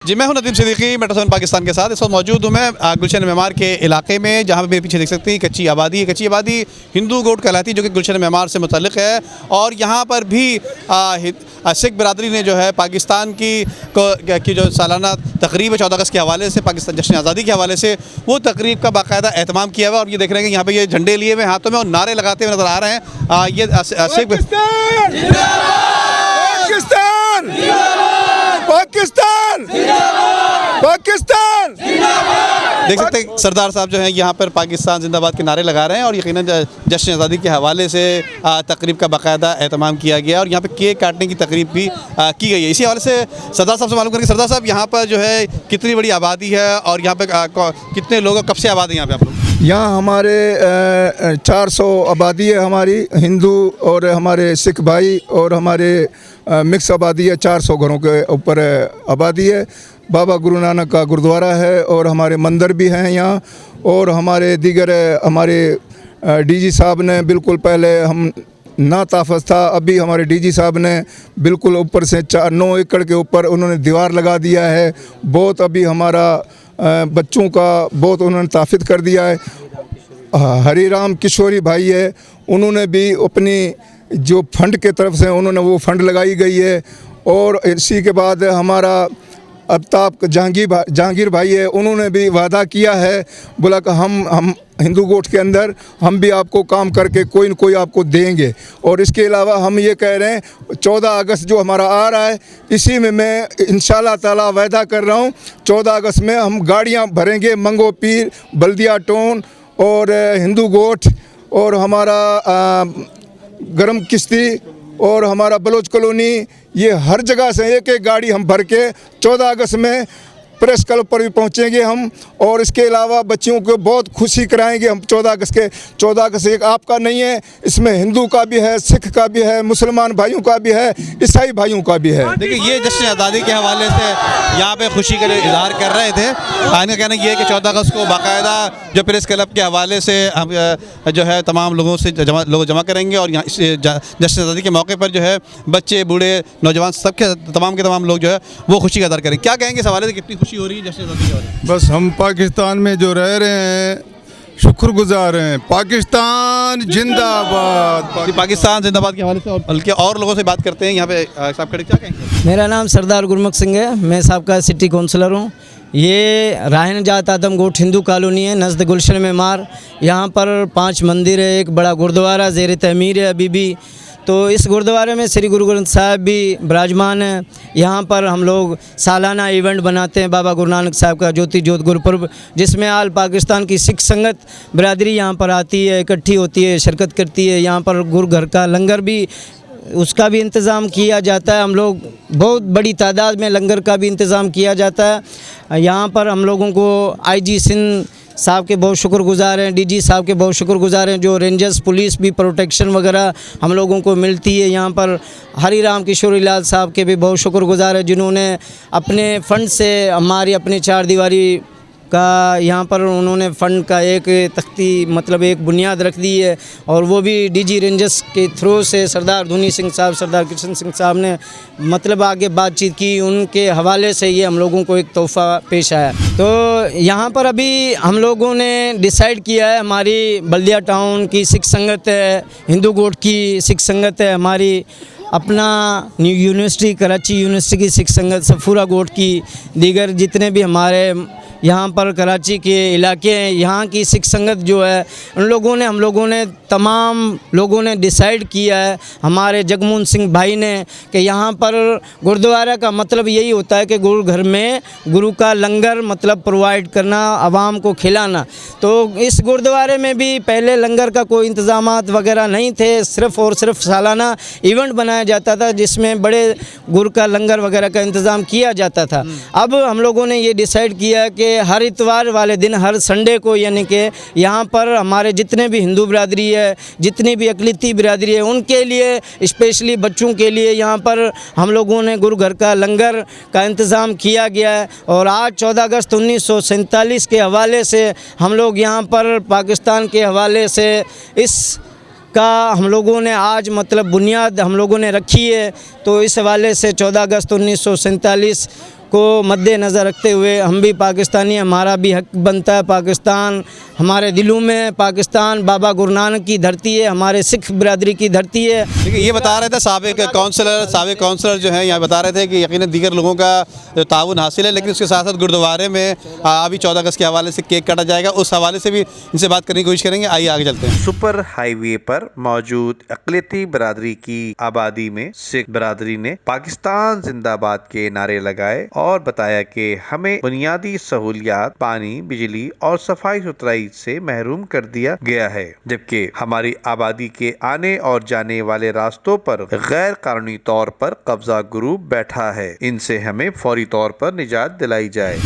जी, मैं हूं नदीम सिद्दीकी मेट्रो पाकिस्तान के साथ। इस वक्त मौजूद हूं मैं गुलशन मेमार के इलाके में, जहां पे मेरे पीछे देख सकते हैं कच्ची आबादी है। कच्ची आबादी हिंदू गोट कहलाती है, जो कि गुलशन मेमार से मुतल्लिक़ है। और यहाँ पर भी सिख बरदरी ने जो है पाकिस्तान की जो सालाना तकरीब है 14 अगस्त के हवाले से, पाकिस्तान जश्न आज़ादी के हवाले से, वो तकरीब का बाकायदा एहतमाम किया हुआ है। और ये देख रहे हैं कि यहाँ पे ये झंडे लिए हुए हाथों में और नारे लगाते हुए नज़र आ रहे हैं। ये सिख पाकिस्तान पाकिस्तान देख सकते हैं सरदार साहब जो हैं यहाँ पर पाकिस्तान जिंदाबाद के नारे लगा रहे हैं। और यकीनन जश्न आज़ादी के हवाले से तकरीब का बाकायदा एहतमाम किया गया और यहाँ पे केक काटने की तकरीब भी की गई है। इसी हवाले से सरदार साहब से मालूम करेंगे। सरदार साहब, यहाँ पर जो है कितनी बड़ी आबादी है और यहाँ पे कितने लोग, कब से आबाद हैं यहाँ पे आप लोग? यहाँ हमारे 400 आबादी है, हमारी हिंदू और हमारे सिख भाई और हमारे मिक्स आबादी है। 400 घरों के ऊपर आबादी है। बाबा गुरु नानक का गुरुद्वारा है और हमारे मंदिर भी हैं यहाँ। और हमारे दीगर हमारे डीजी साहब ने बिल्कुल पहले हम ना ताफस था, अभी हमारे डीजी साहब ने बिल्कुल ऊपर से 9 एकड़ के ऊपर उन्होंने दीवार लगा दिया है। बहुत अभी हमारा बच्चों का बहुत उन्होंने ताफिद कर दिया है। हरिराम किशोरी भाई है, उन्होंने भी अपनी जो फंड के तरफ से उन्होंने वो फंड लगाई गई है। और इसी के बाद हमारा अफ्ताब जहांगीर भाई है, उन्होंने भी वादा किया है, बोला कि हम हिंदू गोट के अंदर हम भी आपको काम करके कोई न कोई आपको देंगे। और इसके अलावा हम ये कह रहे हैं 14 अगस्त जो हमारा आ रहा है, इसी में मैं इंशाल्लाह ताला वादा कर रहा हूँ 14 अगस्त में हम गाड़ियाँ भरेंगे। मंगो पीर, बल्दिया टाउन और हिंदू गोट और हमारा गरम किश्ती और हमारा बलोच कॉलोनी, ये हर जगह से एक एक गाड़ी हम भर के 14 अगस्त में प्रेस क्लब पर भी पहुंचेंगे हम। और इसके अलावा बच्चियों को बहुत खुशी कराएंगे हम 14 अगस्त के। 14 अगस्त एक आपका नहीं है, इसमें हिंदू का भी है, सिख का भी है, मुसलमान भाइयों का भी है, ईसाई भाइयों का भी है। देखिए, ये जश्न आज़ादी के हवाले से यहाँ पे खुशी का इजहार कर रहे थे। इनका कहना ये है कि 14 अगस्त को बाकायदा जो प्रेस क्लब के हवाले से हम जो है तमाम लोगों से लोग जमा करेंगे। और यहाँ इस जश्न आज़ादी के मौके पर जो है बच्चे, बूढ़े, नौजवान सबके तमाम के तमाम लोग जो है वो खुशी का इजहार करेंगे। क्या कहेंगे इस हवाले से, कितनी हो रही है जश्न आज़ादी के बारे में? बस हम पाकिस्तान में जो रह रहे हैं शुक्रगुजार हैं। पाकिस्तान जिंदाबाद। पाकिस्तान जिंदाबाद के हवाले से और बल्कि और लोगों से बात करते हैं। यहाँ पे साहब खड़े, क्या कहेंगे? मेरा नाम सरदार गुरमुख सिंह है, मैं साबका सिटी काउंसलर हूँ। ये राहन जात आदम गोट हिंदू कॉलोनी है नज़द गुलशन मेमार। यहाँ पर 5 मंदिर है, एक बड़ा गुरुद्वारा ज़ेर तमीर है अभी भी। तो इस गुरुद्वारे में श्री गुरु ग्रंथ साहब भी विराजमान हैं। यहाँ पर हम लोग सालाना इवेंट बनाते हैं बाबा गुरु नानक साहब का ज्योति ज्योत गुरुपर्व, जिसमें आल पाकिस्तान की सिख संगत बिरादरी यहाँ पर आती है, इकट्ठी होती है, शिरकत करती है। यहाँ पर गुरु घर का लंगर भी, उसका भी इंतज़ाम किया जाता है। हम लोग बहुत बड़ी तादाद में लंगर का भी इंतज़ाम किया जाता है। यहाँ पर हम लोगों को IG सिंध साहब के बहुत शुक्रगुजार हैं, DG साहब के बहुत शुक्रगुजार हैं, जो रेंजर्स पुलिस भी प्रोटेक्शन वगैरह हम लोगों को मिलती है। यहाँ पर हरिराम किशोरी लाल साहब के भी बहुत शुक्रगुजार हैं, जिन्होंने अपने फ़ंड से हमारी अपनी 4 दीवारी का यहाँ पर उन्होंने फ़ंड का एक तख्ती मतलब एक बुनियाद रख दी है। और वो भी DG रेंजर्स के थ्रू से सरदार धुनी सिंह साहब, सरदार कृष्ण सिंह साहब ने मतलब आगे बातचीत की, उनके हवाले से ये हम लोगों को एक तोहफ़ा पेश आया। तो यहाँ पर अभी हम लोगों ने डिसाइड किया है, हमारी बल्दिया टाउन की सिख संगत है, हिंदू गोट की सिख संगत है, हमारी अपना न्यू यूनिवर्सिटी कराची यूनिवर्सिटी की सिख संगत, सफूरा गोट की, दीगर जितने भी हमारे यहाँ पर कराची के इलाके हैं, यहाँ की सिख संगत जो है उन लोगों ने, हम लोगों ने तमाम लोगों ने डिसाइड किया है, हमारे जगमोहन सिंह भाई ने, कि यहाँ पर गुरुद्वारा का मतलब यही होता है कि गुरु घर में गुरु का लंगर मतलब प्रोवाइड करना, आवाम को खिलाना। तो इस गुरुद्वारे में भी पहले लंगर का कोई इंतज़ामात वगैरह नहीं थे, सिर्फ़ और सिर्फ सालाना इवेंट बनाया जाता था जिसमें बड़े गुरु का लंगर वगैरह का इंतज़ाम किया जाता था। अब हम लोगों ने ये डिसाइड किया कि हर इतवार वाले दिन, हर संडे को, यानी कि यहाँ पर हमारे जितने भी हिंदू बिरादरी है, जितनी भी अकलिती बिरादरी है, उनके लिए स्पेशली बच्चों के लिए यहाँ पर हम लोगों ने गुरु घर का लंगर का इंतज़ाम किया गया है। और आज 14 अगस्त 1947 के हवाले से हम लोग यहाँ पर पाकिस्तान के हवाले से इस का हम लोगों ने आज मतलब बुनियाद हम लोगों ने रखी है। तो इस हवाले से 14 अगस्त 1947 को मद्देनज़र रखते हुए हम भी पाकिस्तानी, हमारा भी हक बनता है पाकिस्तान, हमारे दिलों में पाकिस्तान बाबा गुरु नानक की धरती है, हमारे सिख बिरादरी की धरती है। देखिए ये बता रहे थे साबिक काउंसलर जो हैं यहाँ बता रहे थे कि यकीनन दीगर लोगों का जो ताउन हासिल है, लेकिन उसके साथ साथ गुरुद्वारे में अभी 14 अगस्त के हवाले से केक काटा जाएगा, उस हवाले से भी इनसे बात करने की कोशिश करेंगे। आइए आगे चलते हैं। सुपर हाईवे पर मौजूद अक़लियती बिरादरी की आबादी में सिख बिरादरी ने पाकिस्तान जिंदाबाद के नारे लगाए और बताया कि हमें बुनियादी सहूलियात, पानी, बिजली और सफाई सुथराई से महरूम कर दिया गया है, जबकि हमारी आबादी के आने और जाने वाले रास्तों पर गैर कानूनी तौर पर कब्जा ग्रुप बैठा है, इनसे हमें फौरी तौर पर निजात दिलाई जाए।